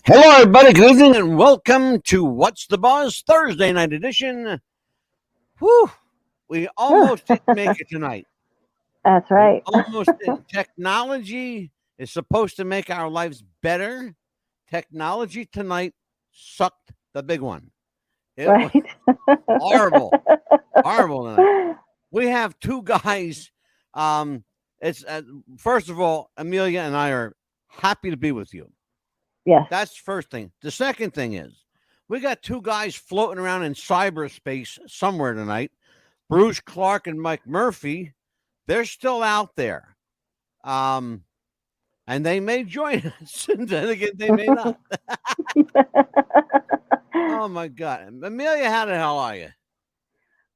Hello, everybody. Good evening, and welcome to What's the Buzz Thursday night edition. Whew, we almost didn't make it tonight. That's right. We almost didn't. Technology is supposed to make our lives better. Technology tonight sucked the big one. It was horrible. Horrible tonight. We have two guys. It's first of all, Amelia and I are happy to be with you. Yes. That's the first thing. The second thing is we got two guys floating around in cyberspace somewhere tonight. Bruce Clark and Mike Murphy. They're still out there. And they may join us. And then again, they may not. Oh, my God. Amelia, how the hell are you?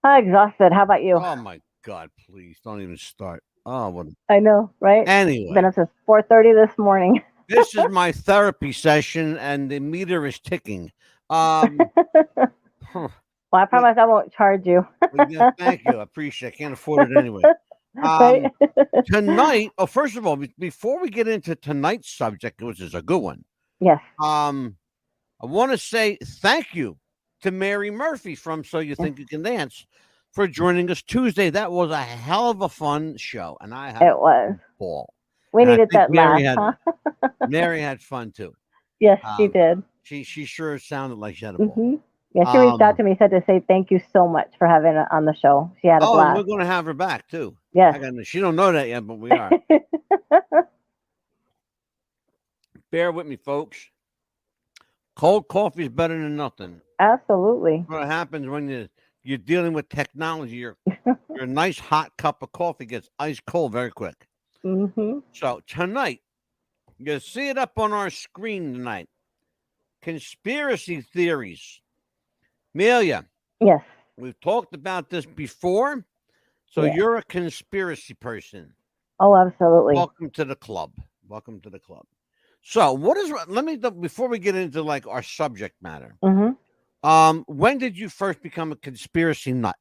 I'm exhausted. How about you? Oh, my God, please. Don't even start. Oh, what... I know, right? Anyway. Been up since 4:30 this morning. This is my therapy session, and the meter is ticking. Well, I promise I won't charge you. Yeah, thank you. I appreciate it. I can't afford it anyway. Right? Tonight, first of all, before we get into tonight's subject, which is a good one, Yes. I want to say thank you to Mary Murphy from So You Think You Can Dance for joining us Tuesday. That was a hell of a fun show, and I had It was. a ball. We And I needed think that laugh, huh? Mary had fun too. Yes, she did. She sure sounded like she had a ball. Yeah, she reached out to me, said to say thank you so much for having her on the show. She had a blast. And we're going to have her back too. Yes. She don't know that yet, but we are. Bear with me, folks. Cold coffee is better than nothing. Absolutely. What happens when you're dealing with technology? Your nice hot cup of coffee gets ice cold very quick. So tonight, you see it up on our screen tonight. Conspiracy theories. Amelia. Yes. We've talked about this before. So you're a conspiracy person. Oh, absolutely. Welcome to the club. Welcome to the club. So before we get into like our subject matter, when did you first become a conspiracy nut?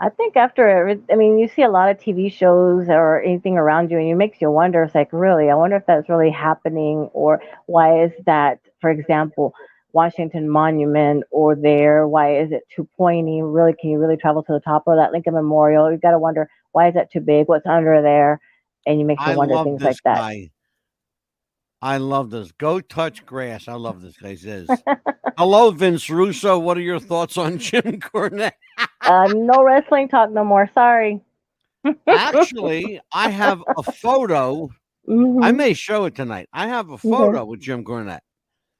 I think you see a lot of TV shows or anything around you, and it makes you wonder. It's like, really, I wonder if that's really happening, or why is that, for example, Washington Monument or there? Why is it too pointy? Really, can you really travel to the top of that Lincoln Memorial? You got to wonder, why is that too big? What's under there? And you make you wonder things like that. I love this. Go touch grass. I love this guy. Says, hello, Vince Russo. What are your thoughts on Jim Cornette? No wrestling talk no more. Sorry. Actually, I have a photo. I may show it tonight. I have a photo with Jim Cornette.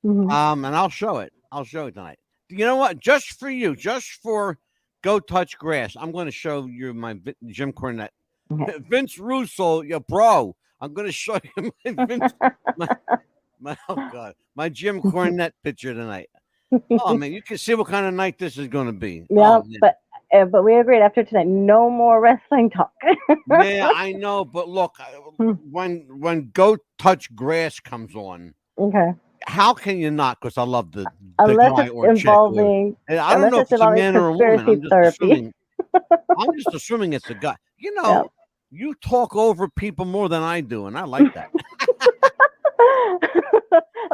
And I'll show it. I'll show it tonight. You know what? Just for you, just for Go Touch Grass, I'm going to show you my Jim Cornette. Vince Russo, bro. I'm going to show you my Jim Cornette picture tonight. Oh man, you can see what kind of night this is going to be. Yeah, but we agreed after tonight, no more wrestling talk. Yeah, I know, but look, when Go Touch Grass comes on, how can you not? Because I love the guy or involving, chick. I don't know if it's a man or a woman. I'm just assuming it's a guy. You know, you talk over people more than I do, and I like that.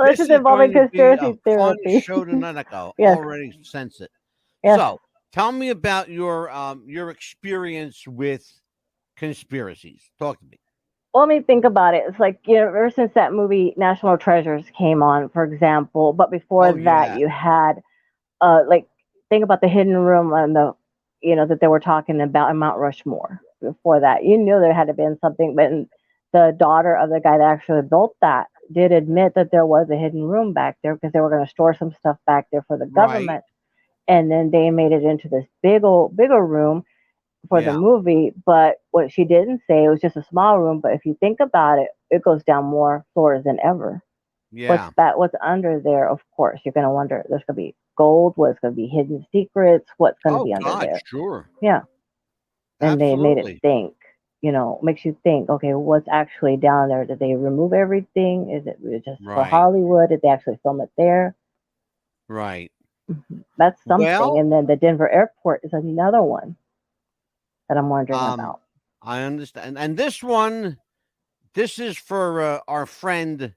This is involving conspiracy theory. Fun show tonight. I can already sense it. Yes. So, tell me about your experience with conspiracies. Talk to me. Well, let me think about it. It's like, ever since that movie National Treasures came on, for example, but before that, you had, think about the hidden room and that they were talking about in Mount Rushmore. Before that, you knew there had to have been something, but the daughter of the guy that actually built that did admit that there was a hidden room back there because they were going to store some stuff back there for the government. Right. And then they made it into this bigger room for the movie. But what she didn't say, it was just a small room. But if you think about it, it goes down more floors than ever. Yeah. What's under there? Of course, you're going to wonder. There's going to be gold. What's going to be hidden secrets? What's going to be under there? Sure. Yeah. And Absolutely. they made it think. Makes you think, okay, what's actually down there? Did they remove everything? Is it just for Hollywood? Did they actually film it there? Right. That's something. And then the Denver airport is another one that I'm wondering about. I understand. And this is for our friend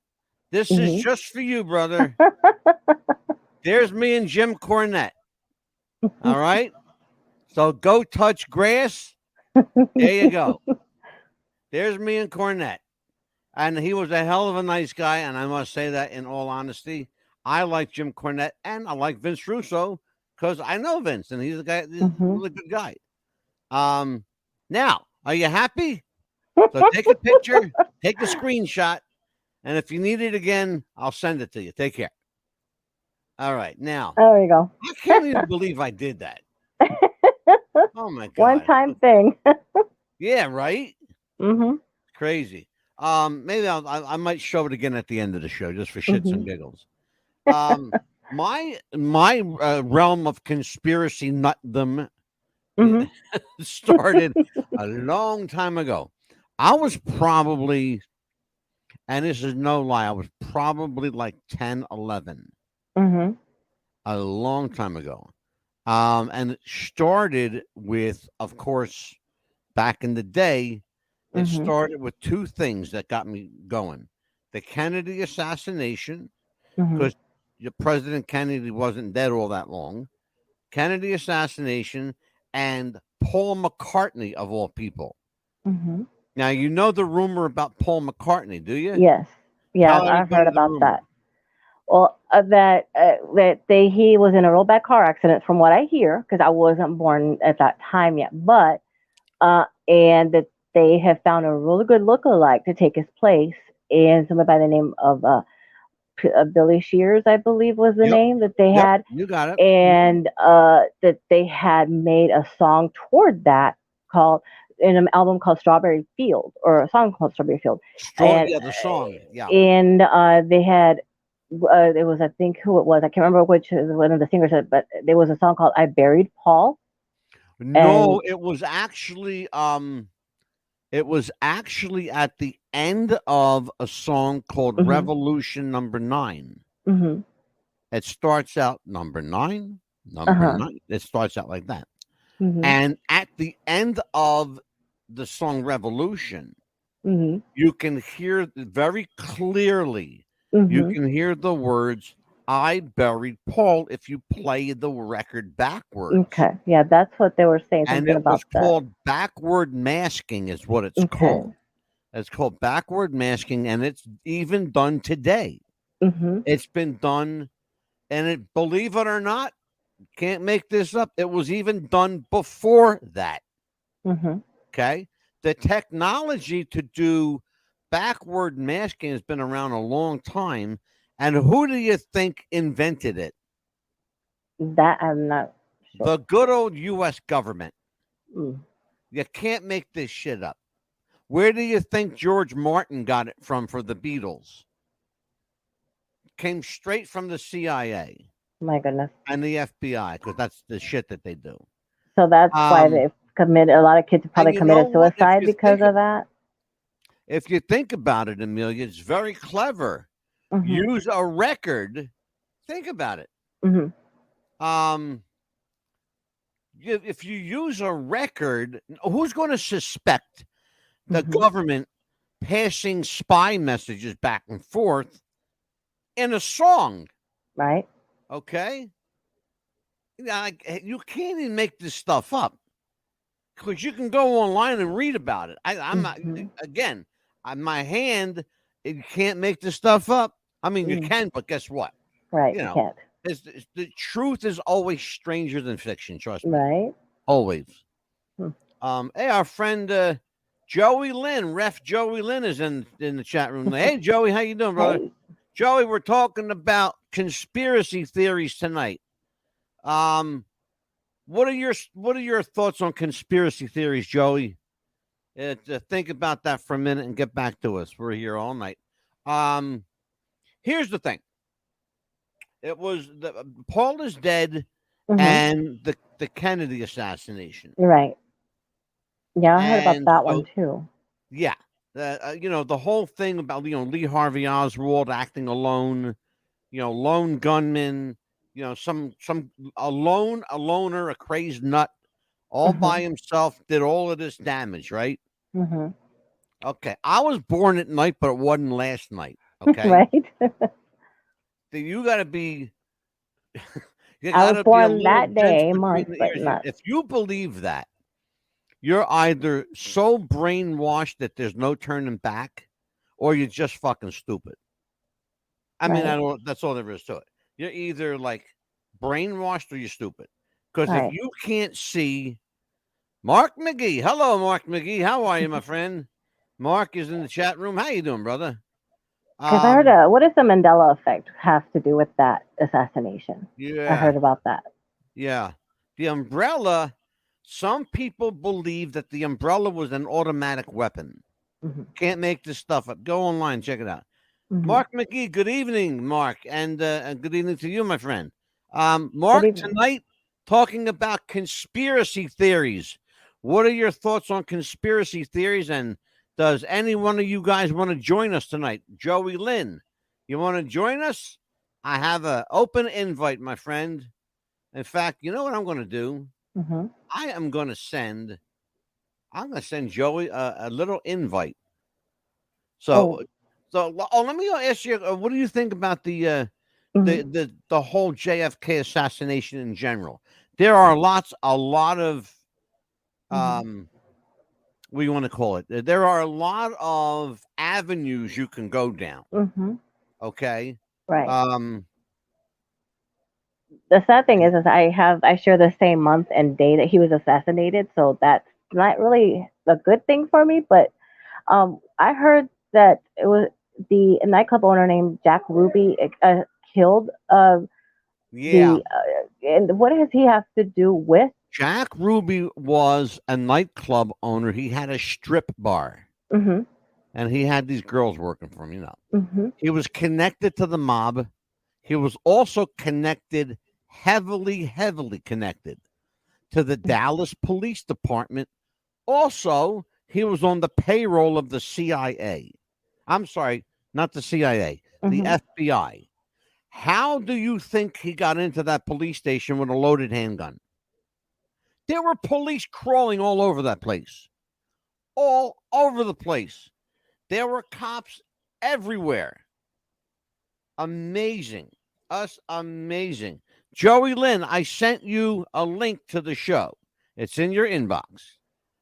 This is just for you, brother. There's me and Jim Cornette. All right? So go touch grass. There you go. There's me and Cornette. And he was a hell of a nice guy, and I must say that in all honesty. I like Jim Cornette, and I like Vince Russo because I know Vince, and he's a really good guy. Now, are you happy? So take a picture, take a screenshot, and if you need it again, I'll send it to you. Take care. All right, now. There you go. I can't even believe I did that. Oh my God. One-time thing. Yeah, right? Crazy. Maybe I might show it again at the end of the show just for shits and giggles. My realm of conspiracy nutdom started a long time ago. I was probably, and this is no lie, I was probably like 10, 11. A long time ago. And it started with, of course, back in the day, it started with two things that got me going. The Kennedy assassination, because President Kennedy wasn't dead all that long. Kennedy assassination and Paul McCartney, of all people. Now, you know the rumor about Paul McCartney, do you? Yes. Yeah, I've heard about that. Well, he was in a real bad car accident, from what I hear, because I wasn't born at that time yet. But and that they have found a really good lookalike to take his place, and somebody by the name of Billy Shears, I believe, was the name that they had. You got it. And that they had made a song toward that called, in an album called Strawberry Field, or a song called Strawberry Field. The song. Yeah. And they had. It was, I think, who it was. I can't remember which one of the singers said, but there was a song called "I Buried Paul." No, it was actually at the end of a song called Revolution Number 9. It starts out number 9. It starts out like that. And at the end of the song Revolution, you can hear very clearly. You can hear the words, "I buried Paul," if you play the record backwards. Okay. Yeah, that's what they were saying. And it was called backward masking is what it's called. It's called backward masking, and it's even done today. It's been done, and believe it or not, can't make this up, it was even done before that. Okay? The technology to do backward masking has been around a long time. And who do you think invented it? That I'm not sure. The good old U.S. government. You can't make this shit up. Where do you think George Martin got it from for the Beatles? Came straight from the CIA. My goodness. And the FBI, because that's the shit that they do. So that's why they've committed, a lot of kids probably committed suicide because of that. If you think about it, Amelia, it's very clever. Use a record. Think about it. If you use a record, who's going to suspect the government passing spy messages back and forth in a song? Right. Okay. You can't even make this stuff up, because you can go online and read about it. I'm not, again, my hand, you can't make this stuff up. I mean, you can, but guess what? Right, you can't. The truth is always stranger than fiction, trust me. Right. Always. Hey, our friend Joey Lynn, Ref Joey Lynn, is in the chat room. Hey, Joey, how you doing, brother? Hey. Joey, we're talking about conspiracy theories tonight. What are your thoughts on conspiracy theories, Joey? Think about that for a minute and get back to us. We're here all night. Here's the thing. It was Paul is dead, and the Kennedy assassination. Right. Yeah, I heard about that one too. Yeah. The whole thing about, Lee Harvey Oswald acting alone, lone gunman, a loner, a crazed nut, all by himself, did all of this damage, right? Okay. I was born at night, but it wasn't last night. Okay, Right. then you got to be. You I got was to be a born little that dense day, between month, the but ears. not. If you believe that, you're either so brainwashed that there's no turning back, or you're just fucking stupid. I mean, Right. I don't. That's all there is to it. You're either like brainwashed or you're stupid. Because if Right. you can't see Mark McGee, hello, Mark McGee, how are you, my friend? Mark is in the chat room. How you doing, brother? Because I heard, what does the Mandela effect have to do with that assassination? I Yeah, heard about that. yeah. The umbrella. Some people believe that the umbrella was an automatic weapon. Mm-hmm. Can't make this stuff up. Go online, check it out. Mm-hmm. Mark McGee, good evening, Mark, and good evening to you, my friend. Good Mark, evening. tonight talking about conspiracy theories. What are your thoughts on conspiracy theories? And does any one of you guys want to join us tonight? Joey Lynn, you want to join us? I have an open invite, my friend. In fact, you know what I'm going to do? Mm-hmm. I'm going to send Joey a little invite. So, Oh. let me ask you, what do you think about the Mm-hmm. the whole JFK assassination in general? There are a lot of Mm-hmm. what do you want to call it? There are a lot of avenues you can go down. Mm-hmm. Okay. Right. Um, The sad thing is I share the same month and day that he was assassinated, so that's not really a good thing for me. But I heard that it was the nightclub owner named Jack Ruby killed yeah. the and what does he have to do with? Jack Ruby was a nightclub owner. He had a strip bar, Mm-hmm. and he had these girls working for him. You know, Mm-hmm. he was connected to the mob. He was also connected, heavily connected to the Dallas Police Department. Also, he was on the payroll of the CIA. I'm sorry, not the CIA, the Mm-hmm. FBI. How do you think he got into that police station with a loaded handgun? There were police crawling all over that place, all over the place. There were cops everywhere. Amazing. Amazing. Joey Lynn, I sent you a link to the show. It's in your inbox.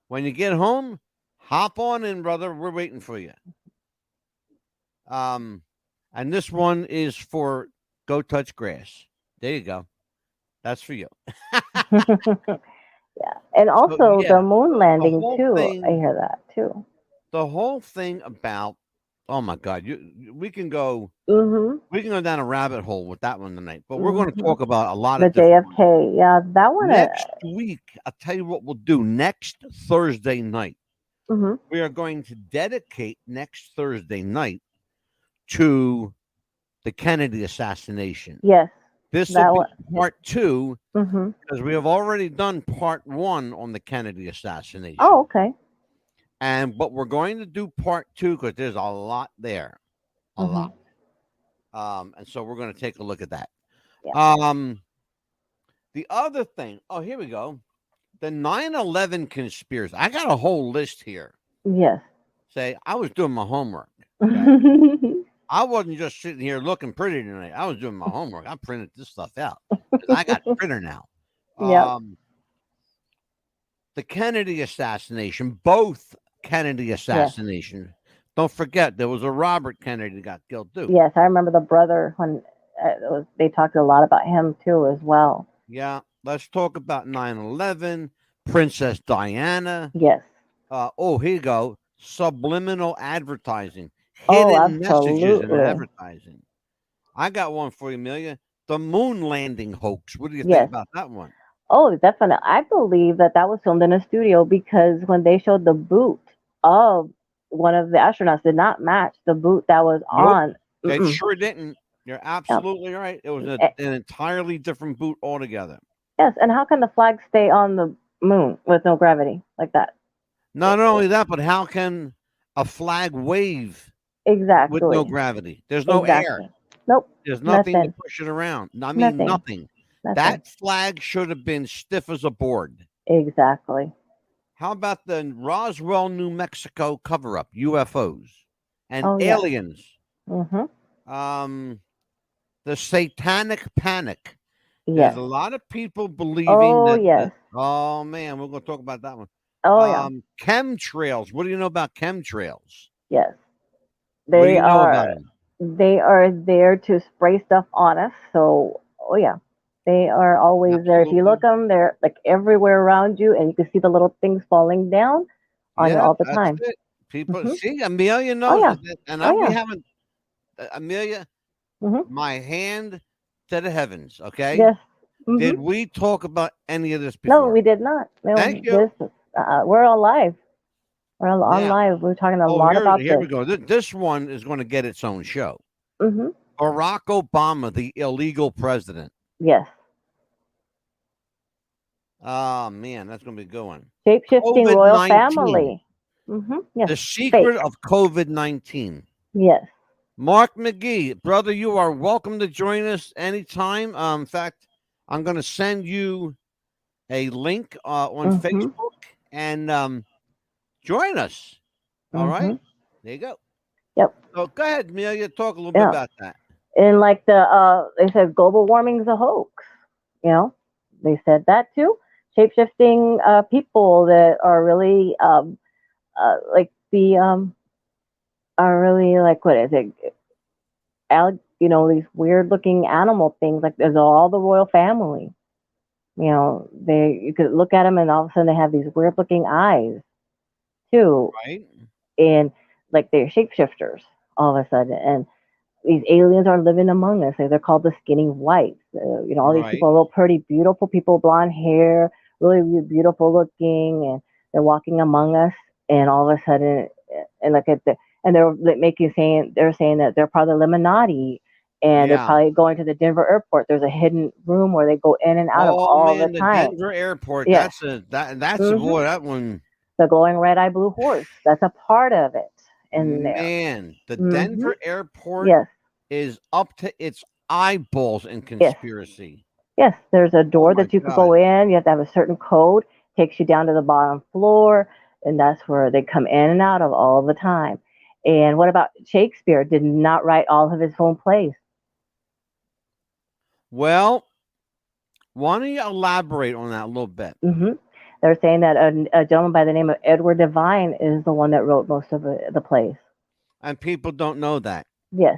When you get home, hop on in, brother. We're waiting for you. And this one is for Go Touch Grass. There you go. That's for you. Yeah, and So also the yeah, moon the landing whole too. I thing, hear that too. the whole thing about, oh my God, we can go Mm-hmm. down a rabbit hole with that one tonight. But we're going to Mm-hmm. talk about a lot The of different ones. JFK, yeah, that one. Next week, I'll tell you what we'll do. Next Thursday night, Mm-hmm. we are going to dedicate next Thursday night to the Kennedy assassination. Yes, This will that be one. part 2 Mm-hmm. because we have already done part 1 on the Kennedy assassination. Oh, okay. But we're going to do part 2 because there's a lot there, a Mm-hmm. lot. And so we're going to take a look at that. Yeah. The other thing. Oh, here we go. The 9/11 conspiracy. I got a whole list here. Yes. Say, I was doing my homework. Mm-hmm. I wasn't just sitting here looking pretty tonight. I was doing my homework. I printed this stuff out. I got a printer now. Yep. The Kennedy assassination, both Kennedy assassinations. Don't forget, there was a Robert Kennedy that got killed too. Yes, I remember the brother when they talked a lot about him too as well. Yeah, let's talk about 9/11, Princess Diana. Yes. Here you go. Subliminal advertising, Oh, hidden messages in absolutely. advertising. I got one for you, Amelia. The moon landing hoax. What do you Yes. think about that one? Oh, definitely. I believe that was filmed in a studio because when they showed the boot of one of the astronauts did not match the boot that was on. It Mm-mm. sure didn't. You're absolutely right. It was an entirely different boot altogether. Yes, and how can the flag stay on the moon with no gravity like that? Not only that, but how can a flag wave Exactly. with no gravity? There's no air. Nope. There's nothing Nothing. to push it around. I mean, nothing. That flag should have been stiff as a board. Exactly. How about the Roswell, New Mexico cover-up, UFOs and aliens? The satanic panic. Yes. There's a lot of people believing Oh, that. yes. Oh man, we're going to talk about that one. Oh, yeah. Chemtrails. What do you know about chemtrails? Yes. What do They you know about are them? they are there to spray stuff on us. So, oh yeah. They are always there. If you look Absolutely. them, they're like everywhere around you, and you can see the little things falling down on you Yeah, all the that's time. it. People Hmm. see Amelia Oh knows yeah. it, and Oh we yeah. haven't. Amelia, Hmm. my hand to the heavens. Okay. Yes. Hmm. Did we talk about any of this No, before? we did not. Thank No, you. this we're alive. We're on Now, live. We're talking a oh, lot about here this. we go. This one is going to get its own show. Hmm. Barack Obama, the illegal president. Yes. Oh man, that's going to be a good one. Shape-shifting royal COVID-19. family. Hmm. Yes. The Fake. secret of COVID-19. Yes. Mark McGee, brother, you are welcome to join us anytime. In fact, I'm going to send you a link on Hmm. Facebook and join us. All right, Hmm. there you go. Yep. So go ahead, Amelia, talk a little bit Yeah. about that. And like they said global warming is a hoax. You know, they said that too. Shape-shifting people that are really like the are really like what is it? These weird looking animal things. Like there's all the royal family. You could look at them and all of a sudden they have these weird looking eyes too, Right, and like they're shapeshifters all of a sudden. And these aliens are living among us. They're called the skinny whites. All these right. people are real pretty, beautiful people, blonde hair, really, really beautiful looking, and they're walking among us. And all of a sudden, and look at and they're saying that they're part of the Illuminati, and they're Yeah. probably going to the Denver airport. There's a hidden room where they go in and out of Oh all the man, the time. Denver airport. Yes. That's Hmm. boy, that one. The glowing red eye blue horse. That's a part of it in there. Man, the Hmm. Denver airport Yes. is up to its eyeballs in Yes. conspiracy. Yes, there's a Oh door my that you could go God. in. You have to have a certain code, takes you down to the bottom floor, and that's where they come in and out of all the time. And what about Shakespeare? Did not write all of his own plays. Well, why don't you elaborate on that a little bit? Hmm. They're saying that a gentleman by the name of Edward Devine is the one that wrote most of the plays. And people don't know that. Yes.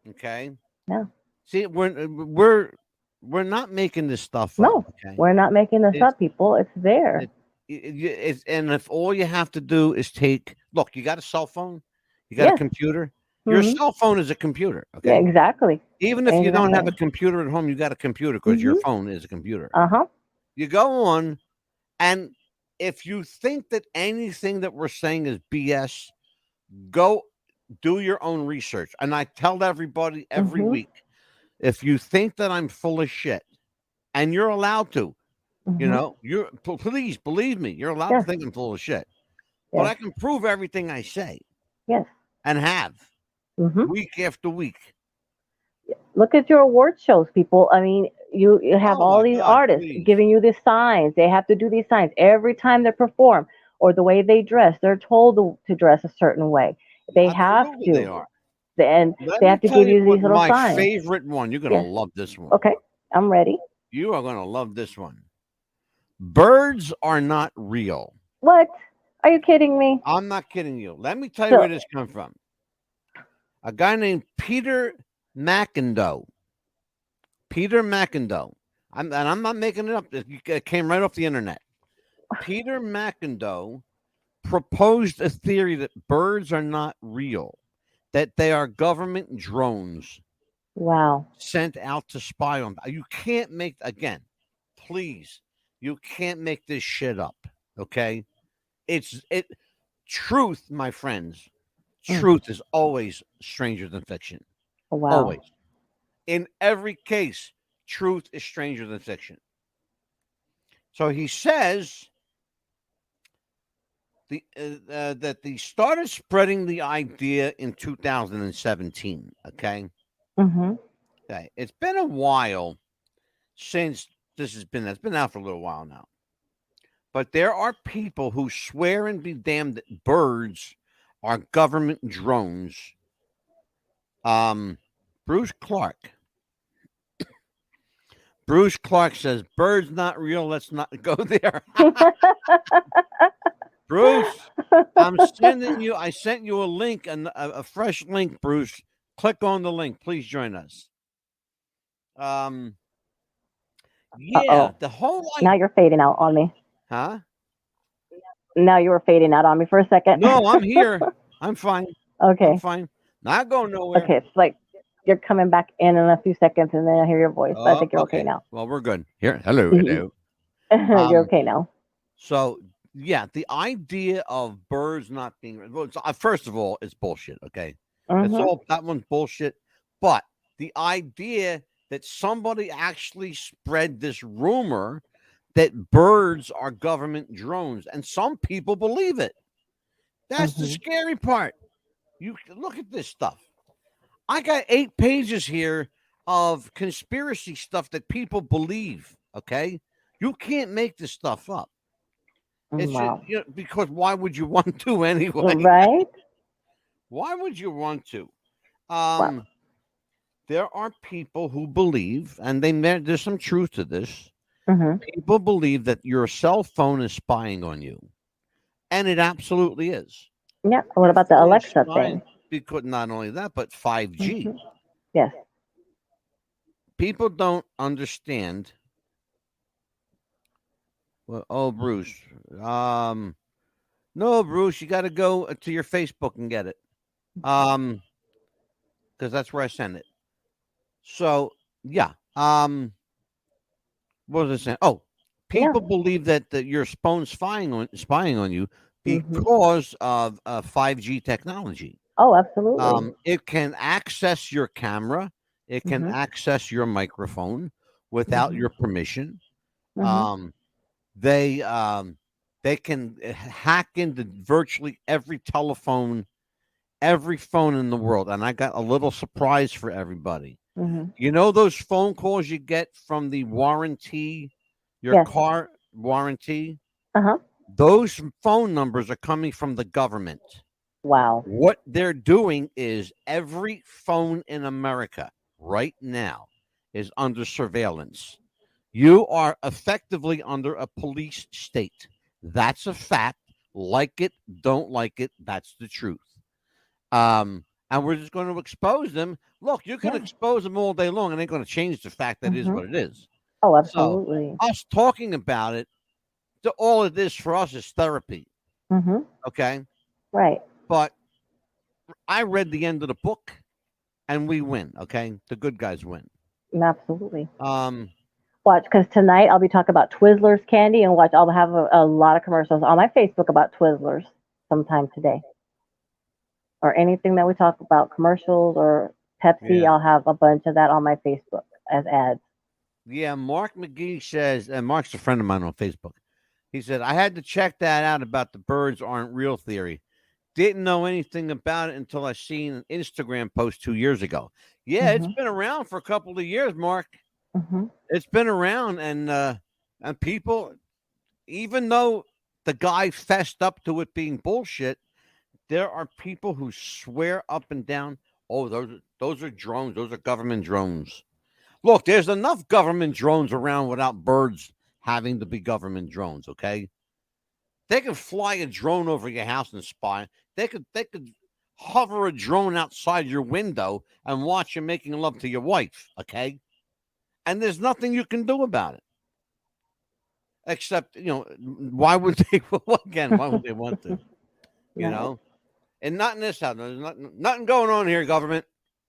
Okay. Yeah. See, we're not making this stuff up. No, Okay. we're not making this It's up, people. It's there. it's and if all you have to do is look, you got a cell phone, you got a Yes. computer. Your Hmm. cell phone is a computer. Yeah, Okay. exactly. Even if you don't have a Exactly. computer at home, you got a computer because your Hmm. phone is a computer. Uh-huh. You go on, and if you think that anything that we're saying is BS, go do your own research. And I tell everybody every Hmm. week, if you think that I'm full of shit, and you're allowed to, Hmm. please believe me, you're allowed to Yes. think I'm full of shit. But Yes. I can prove everything I say Yes. and have Hmm. week after week. Look at your award shows, people. I mean, you have Oh all my these God, artists please. giving you these signs. They have to do these signs every time they perform, or the way they dress. They're told to dress a certain way. They have Absolutely, they to. are. And Let they me have to tell give you you what these little my signs. favorite one. You're gonna Yes. love this one. Okay. I'm ready. You are gonna love this one. Birds are not real. What? Are you kidding me? I'm not kidding you. Let me tell you So, where this comes from. A guy named Peter McIndoe. Peter McIndoe. And I'm not making it up. It came right off the internet. Peter McIndoe proposed a theory that birds are not real, that they are government drones wow. sent out to spy on. You can't make, again, please, you can't make this shit up. Okay. Truth, my friends, Mm. truth is always stranger than fiction. Wow. Always. In every case, truth is stranger than fiction. So he says that they started spreading the idea in 2017. Okay. Mhm. Okay. It's been a while since it's been out for a little while now. But there are people who swear and be damned that birds are government drones Bruce Clark. Bruce Clark says, "Birds not real. Let's not go there." Bruce, I'm sending you. I sent you a link, a fresh link. Bruce, click on the link. Please join us. Yeah, the whole. Now you're fading out on me. Huh? Now you were fading out on me for a second. No, I'm here. I'm fine. Okay. I'm fine. Not going nowhere. Okay, it's like you're coming back in a few seconds, and then I hear your voice. But I think you're okay now. Well, we're good. Here, hello. You're okay now. So, yeah, the idea of birds not being first of all, it's bullshit. Okay, it's all that one's bullshit. But the idea that somebody actually spread this rumor that birds are government drones, and some people believe it. That's the scary part. You look at this stuff. I got 8 pages here of conspiracy stuff that people believe. Okay, you can't make this stuff up. It's just, because why would you want to anyway? Right? Why would you want to? There are people who believe, and there's some truth to this. People believe that your cell phone is spying on you, and it absolutely is. Yeah. What about the Alexa thing? Because not only that, but 5G. Yes. People don't understand. Well, Bruce. No, Bruce, you got to go to your Facebook and get it. Because that's where I send it. So, yeah. What was I saying? Oh, people believe that your phone's spying on you because of 5G technology. Oh, absolutely. It can access your camera. It can access your microphone without your permission. They can hack into virtually every phone in the world. And I got a little surprise for everybody. You know those phone calls you get from the warranty, your car warranty? Those phone numbers are coming from the government. Wow. What they're doing is every phone in America right now is under surveillance. You are effectively under a police state. That's a fact. Like it, don't like it. That's the truth. And we're just going to expose them. Look, you can expose them all day long, and it ain't going to change the fact that it is what it is. Oh, absolutely. So, us talking about it, all of this for us is therapy. Okay? Right. But I read the end of the book, and we win, okay? The good guys win. Absolutely. Watch, because tonight I'll be talking about Twizzlers candy, and watch, I'll have a lot of commercials on my Facebook about Twizzlers sometime today. Or anything that we talk about, commercials or Pepsi, I'll have a bunch of that on my Facebook as ads. Yeah, Mark McGee says, and Mark's a friend of mine on Facebook. He said, I had to check that out about the birds aren't real theory. Didn't know anything about it until I seen an Instagram post 2 years ago. Yeah, it's been around for a couple of years, Mark. It's been around, and people, even though the guy fessed up to it being bullshit, there are people who swear up and down, oh, those are drones. Those are government drones. Look, there's enough government drones around without birds having to be government drones, okay? They could fly a drone over your house and spy. They could hover a drone outside your window and watch you making love to your wife, okay? And there's nothing you can do about it. Except, why would they, again, why would they want to? You know? And not in this house. There's nothing going on here, government.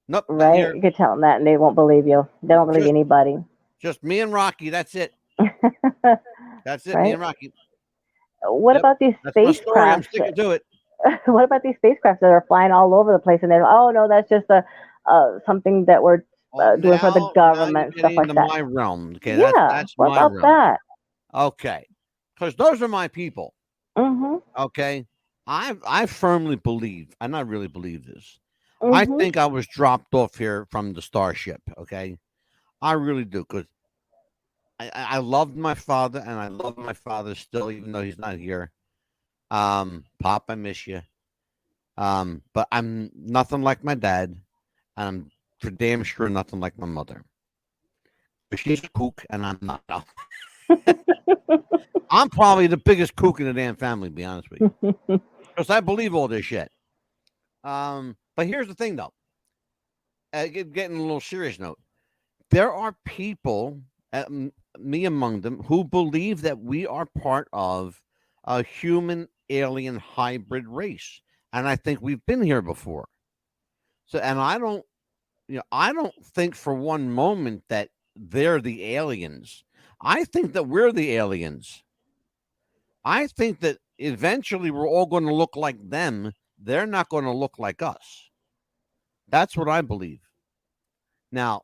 Nope, right? Here. You could tell them that, and they won't believe you. They don't believe anybody. Just me and Rocky. That's it. That's it. Right? Me and Rocky. What about these spacecraft? I'm sticking to it. What about these spacecraft that are flying all over the place, and they're no, that's just something that we're doing for the government, stuff like that. My realm. Okay, yeah. that's what my about realm. that? Okay, because those are my people. Okay. I firmly believe, and I really believe this. I think I was dropped off here from the starship. Okay, I really do, because I loved my father, and I love my father still, even though he's not here. Pop, I miss you. But I'm nothing like my dad. and I'm for damn sure nothing like my mother. But she's a kook, and I'm not. No. I'm probably the biggest kook in the damn family, to be honest with you, because I believe all this shit. But here's the thing, though. Getting a little serious note, there are people, me among them, who believe that we are part of a human alien hybrid race, and I think we've been here before. So, and I don't think for one moment that they're the aliens. I think that we're the aliens. I think that eventually we're all going to look like them. They're not going to look like us. That's what I believe. Now,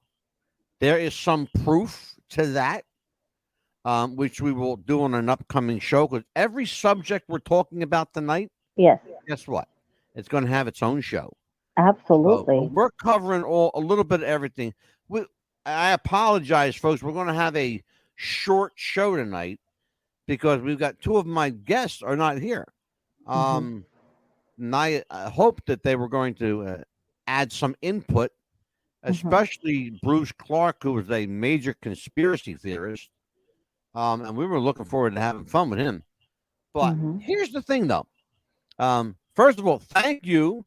there is some proof to that, which we will do on an upcoming show, because every subject we're talking about tonight, yes, guess what? It's going to have its own show. Absolutely. So we're covering a little bit of everything. I apologize, folks. We're going to have a short show tonight because we've got two of my guests are not here. And I hope that they were going to add some input, especially Bruce Clark, who was a major conspiracy theorist. And we were looking forward to having fun with him. But here's the thing, though. First of all, thank you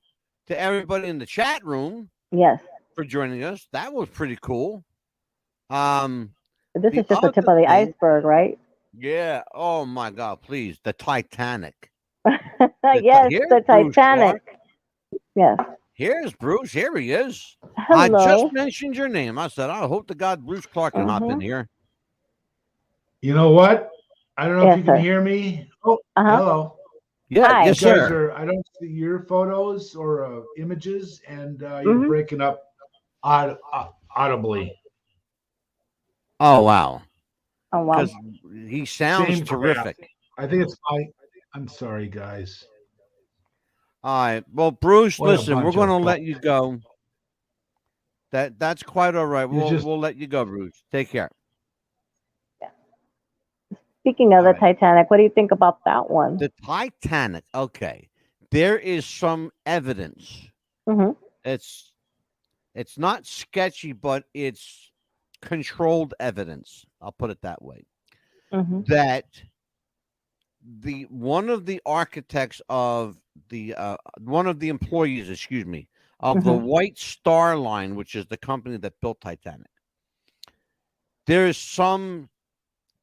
to everybody in the chat room. Yes. For joining us. That was pretty cool. This is just the tip of the iceberg, right? Yeah. Oh my God, please. The Titanic. Yes, the Titanic. Yes. Here's Bruce. Here he is. Hello. I just mentioned your name. I said, I hope to God Bruce Clark can hop in here. You know what? I don't know if you can hear me. Oh, hello. Yeah, Hi. yes, sir. I don't see your photos or images, and you're breaking up audibly. Oh, wow. Oh, wow. Because he sounds terrific. I think it's I'm sorry, guys. All right. Well, Bruce, listen, we're going to let you go. That's quite all right. We'll let you go, Bruce. Take care. Speaking of the Titanic, what do you think about that one? The Titanic. Okay. There is some evidence. It's not sketchy, but it's controlled evidence. I'll put it that way. That one of the architects of one of the employees, of the White Star Line, which is the company that built Titanic, there is some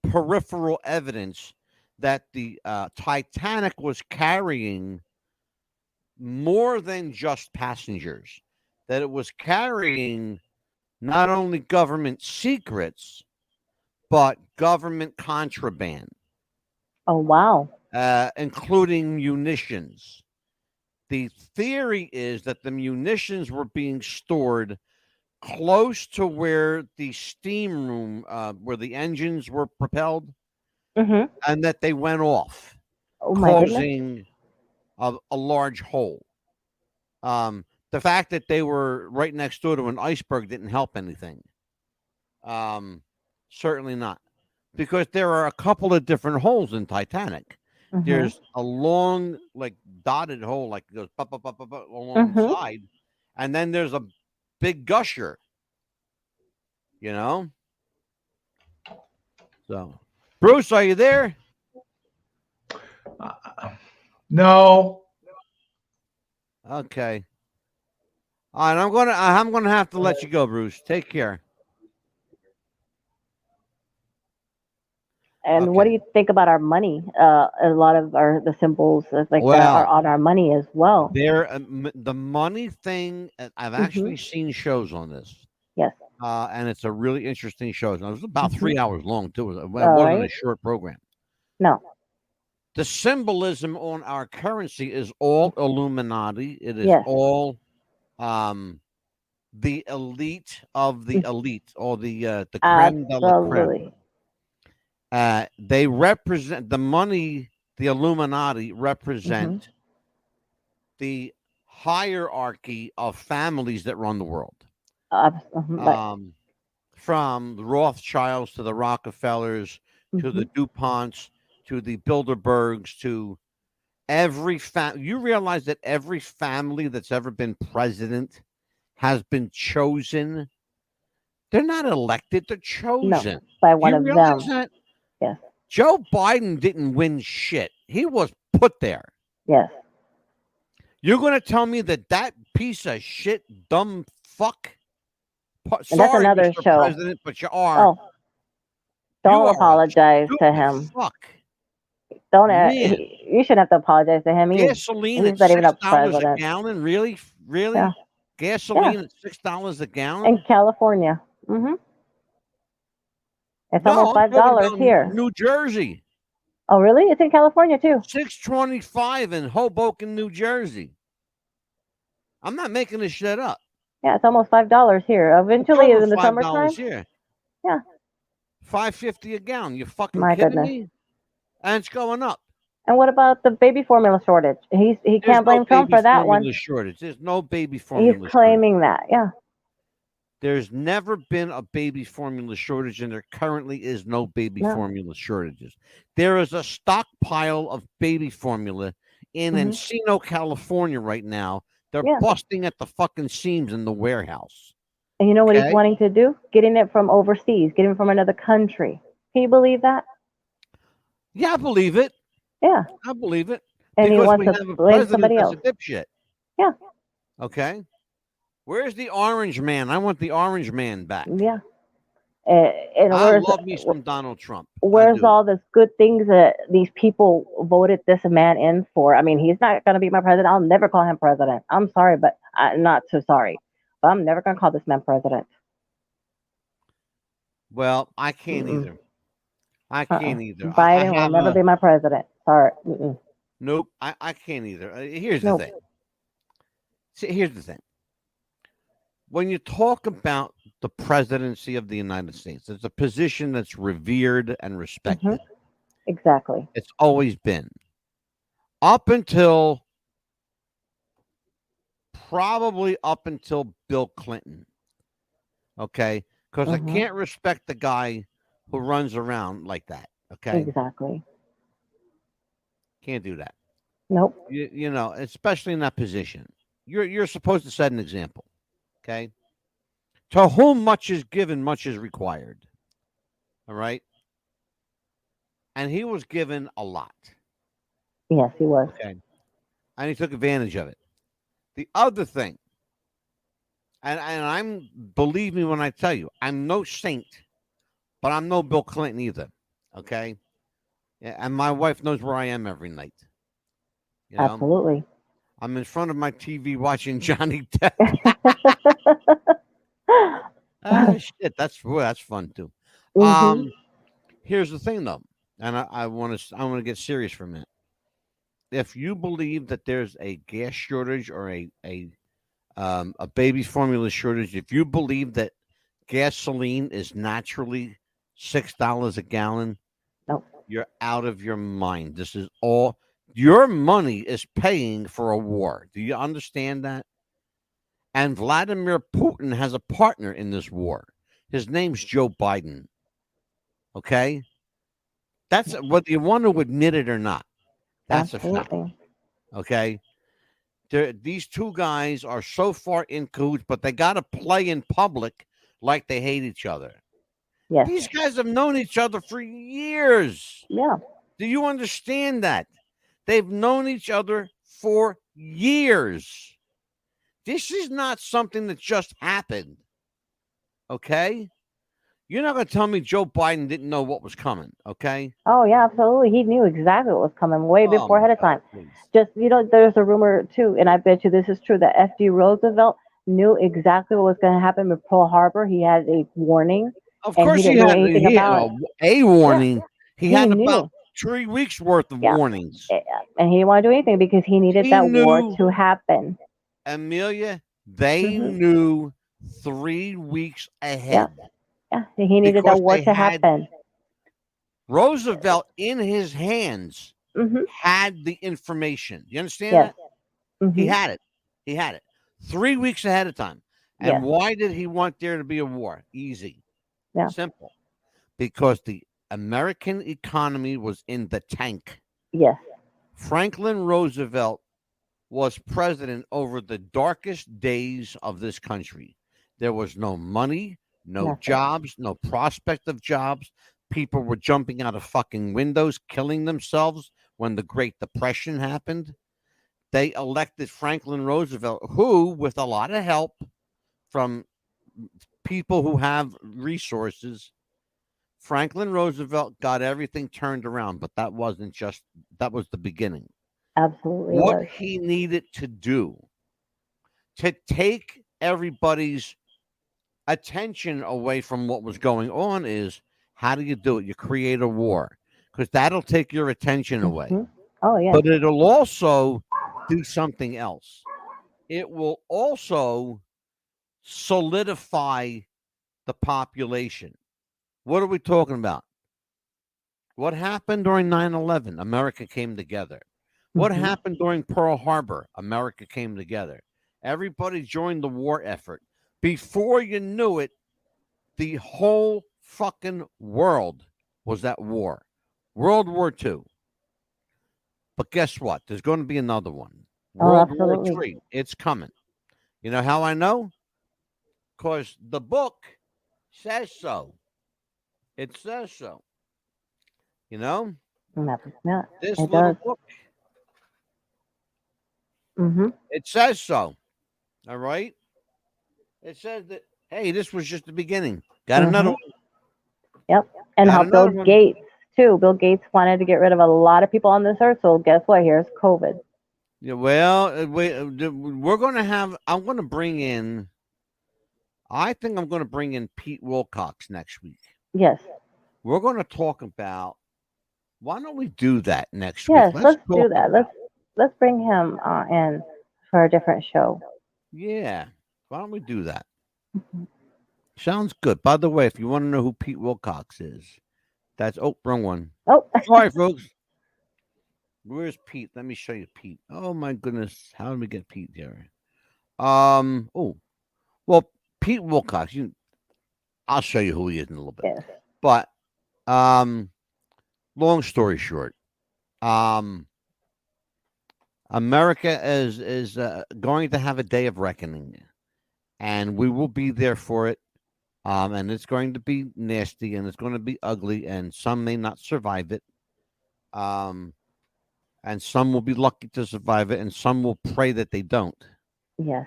peripheral evidence that the Titanic was carrying more than just passengers, that it was carrying not only government secrets, but government contraband. Oh, wow. Including munitions. The theory is that the munitions were being stored close to where the steam room, where the engines were propelled, and that they went off, causing a large hole. The fact that they were right next door to an iceberg didn't help anything. Certainly not, because there are a couple of different holes in Titanic. There's a long, like dotted hole, like it goes along the side, and then there's a big gusher. So, Bruce, are you there? No. Okay. All right, I'm gonna have to let you go, Bruce. Take care. And what do you think about our money? A lot of the symbols like that are on our money as well. The money thing, I've actually seen shows on this. Yes. And it's a really interesting show. It was about 3 hours long, too. It wasn't a short program. No. The symbolism on our currency is all Illuminati. It is all the elite of the elite, or the creme de la creme. They represent the money. The Illuminati represent the hierarchy of families that run the world. From the Rothschilds to the Rockefellers to the DuPonts to the Bilderbergs to every family. You realize that every family that's ever been president has been chosen. They're not elected, they're chosen. No, by one of them. That? Yes. Joe Biden didn't win shit. He was put there. Yes. You're going to tell me that piece of shit, dumb fuck? Sorry, that's another Mr. show. President, but you are. Oh, don't apologize to him. Fuck. Don't. You shouldn't have to apologize to him. Gasoline he's at not even a $6 president. a gallon? Really? Really? Yeah. Gasoline at $6 a gallon? In California. Mm-hmm. It's almost $5 here. New Jersey. Oh, really? It's in California too. $6.25 in Hoboken, New Jersey. I'm not making this shit up. Yeah, it's almost $5 here. Eventually, in the summertime. Here. Yeah. $5.50 a gallon. You fucking My kidding goodness. me? And it's going up. And what about the baby formula shortage? He can't blame Trump for that one. Shortage. There's no baby formula. He's claiming that. Yeah. There's never been a baby formula shortage, and there currently is no baby formula shortages. There is a stockpile of baby formula in Encino, California right now. They're busting at the fucking seams in the warehouse. And you know what he's wanting to do? Getting it from overseas, getting it from another country. Can you believe that? Yeah, I believe it. Yeah. I believe it. And he wants to blame somebody else. A dipshit. Yeah. Okay. Where's the orange man? I want the orange man back. Yeah. I love me some Donald Trump. Where's all this good things that these people voted this man in for? I mean, he's not going to be my president. I'll never call him president. I'm sorry, but I'm not so sorry. But I'm never going to call this man president. Well, I can't either. I can't either. Biden will never be my president. Sorry. Nope. I can't either. Here's the thing. See, here's the thing. When you talk about the presidency of the United States, it's a position that's revered and respected. Exactly. It's always been. Up until Bill Clinton. Okay? Because I can't respect the guy who runs around like that. Okay? Exactly. Can't do that. Nope. You know, especially in that position. You're supposed to set an example. Okay? To whom much is given, much is required. All right? And he was given a lot. Yes, he was. Okay. And he took advantage of it. The other thing, and believe me when I tell you, I'm no saint, but I'm no Bill Clinton either. Okay? Yeah, and my wife knows where I am every night. You know? Absolutely. I'm in front of my TV watching Johnny Depp. Shit, that's fun too. Here's the thing though, and I want to get serious for a minute. If you believe that there's a gas shortage or a baby formula shortage, if you believe that gasoline is naturally $6 a gallon, you're out of your mind. This is all your money is paying for a war. Do you understand that? And Vladimir Putin has a partner in this war. His name's Joe Biden. Okay? That's whether you want to admit it or not. That's a fact. Okay? These two guys are so far in cahoots, but they got to play in public like they hate each other. Yes. These guys have known each other for years. Yeah. Do you understand that? They've known each other for years. This is not something that just happened. Okay? You're not going to tell me Joe Biden didn't know what was coming, okay? Oh, yeah, absolutely. He knew exactly what was coming way before ahead of time. Just, there's a rumor, too, and I bet you this is true, that F.D. Roosevelt knew exactly what was going to happen with Pearl Harbor. He had a warning. Of course he had a warning. Yeah. He had about 3 weeks worth of warnings. And he didn't want to do anything because he needed that war to happen. Amelia, they knew 3 weeks ahead. Yeah, he needed that war to happen. Roosevelt, in his hands, had the information. You understand that? He had it. He had it 3 weeks ahead of time. And why did he want there to be a war? Easy. Yeah. Simple. Because the American economy was in the tank. Yes. Franklin Roosevelt was president over the darkest days of this country. There was no money, no jobs, no prospect of jobs. People were jumping out of fucking windows, killing themselves when the Great Depression happened. They elected Franklin Roosevelt, who, with a lot of help from people who have resources, Franklin Roosevelt got everything turned around. But that was the beginning. Absolutely. What he needed to do to take everybody's attention away from what was going on is, how do you do it? You create a war, because that'll take your attention away. Oh, yeah. But it'll also do something else. It will also solidify the population. What are we talking about? What happened during 9/11? America came together. What happened during Pearl Harbor? America came together. Everybody joined the war effort. Before you knew it, the whole fucking world was at war. World War II. But guess what? There's going to be another one. World War III. It's coming. You know how I know? Because the book says so. It says so. You know? This little book. It says so. All right? It says that, hey, this was just the beginning. Got another one. Yep. And how Bill Gates, too. Bill Gates wanted to get rid of a lot of people on this earth. So guess what? Here's COVID. Yeah, well, we're going to have, I'm going to bring in, I think I'm going to bring in Pete Wilcox next week. Yes. We're going to talk about, why don't we do that next week? Yes, let's do that. Let's bring him in for a different show. Yeah. Why don't we do that? Sounds good. By the way, if you want to know who Pete Wilcox is, that's, wrong one. Oh, sorry, folks. Where's Pete? Let me show you Pete. Oh my goodness. How did we get Pete there? Well, Pete Wilcox, I'll show you who he is in a little bit. Yes. But long story short, America is going to have a day of reckoning, and we will be there for it. And it's going to be nasty, and it's going to be ugly, and some may not survive it. And some will be lucky to survive it, and some will pray that they don't. Yes.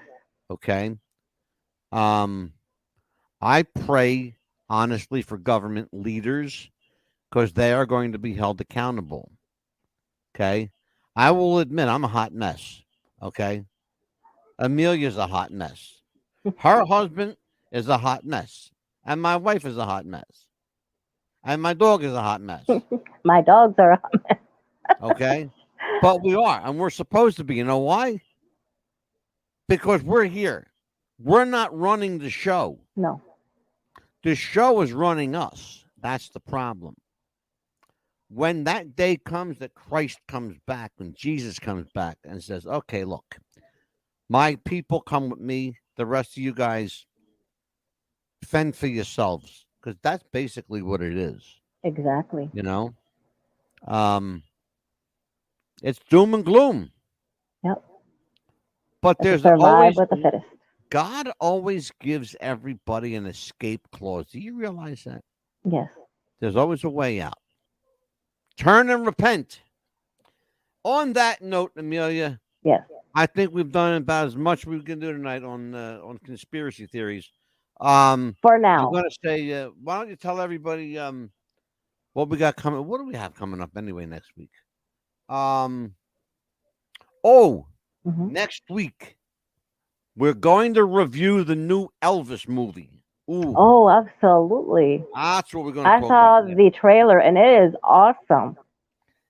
Okay. I pray honestly for government leaders, because they are going to be held accountable. Okay. I will admit I'm a hot mess. Okay. Amelia's a hot mess. Her husband is a hot mess. And my wife is a hot mess. And my dog is a hot mess. My dogs are a hot mess. Okay. But we are. And we're supposed to be. You know why? Because we're here. We're not running the show. No. The show is running us. That's the problem. When that day comes that Christ comes back, when Jesus comes back and says, okay, look, my people come with me. The rest of you guys fend for yourselves. Because that's basically what it is. Exactly. You know? It's doom and gloom. Yep. But there's survive with the fittest. God always gives everybody an escape clause. Do you realize that? Yes. There's always a way out. Turn and repent. On that note, Amelia. Yes. I think we've done about as much we can do tonight on conspiracy theories. For now. I'm going to say, why don't you tell everybody what we got coming? What do we have coming up anyway next week? Next week, we're going to review the new Elvis movie. Ooh. Oh, absolutely. That's what we're going to talk about. I saw the trailer, and it is awesome.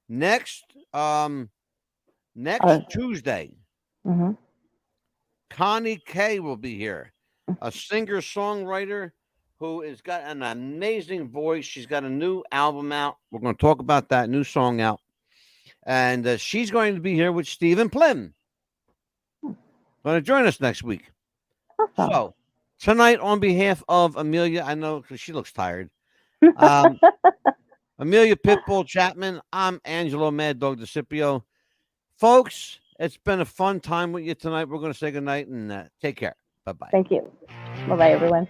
Next Tuesday, Connie Kay will be here, a singer-songwriter who has got an amazing voice. She's got a new album out. We're going to talk about that new song out. And she's going to be here with Stephen Plim. Going to join us next week. Awesome. So, tonight, on behalf of Amelia, I know because she looks tired. Amelia Pitbull Chapman, I'm Angelo Mad Dog DeCipio. Folks, It's been a fun time with you tonight. We're going to say goodnight and take care. Bye-bye. Thank you. Bye-bye, everyone.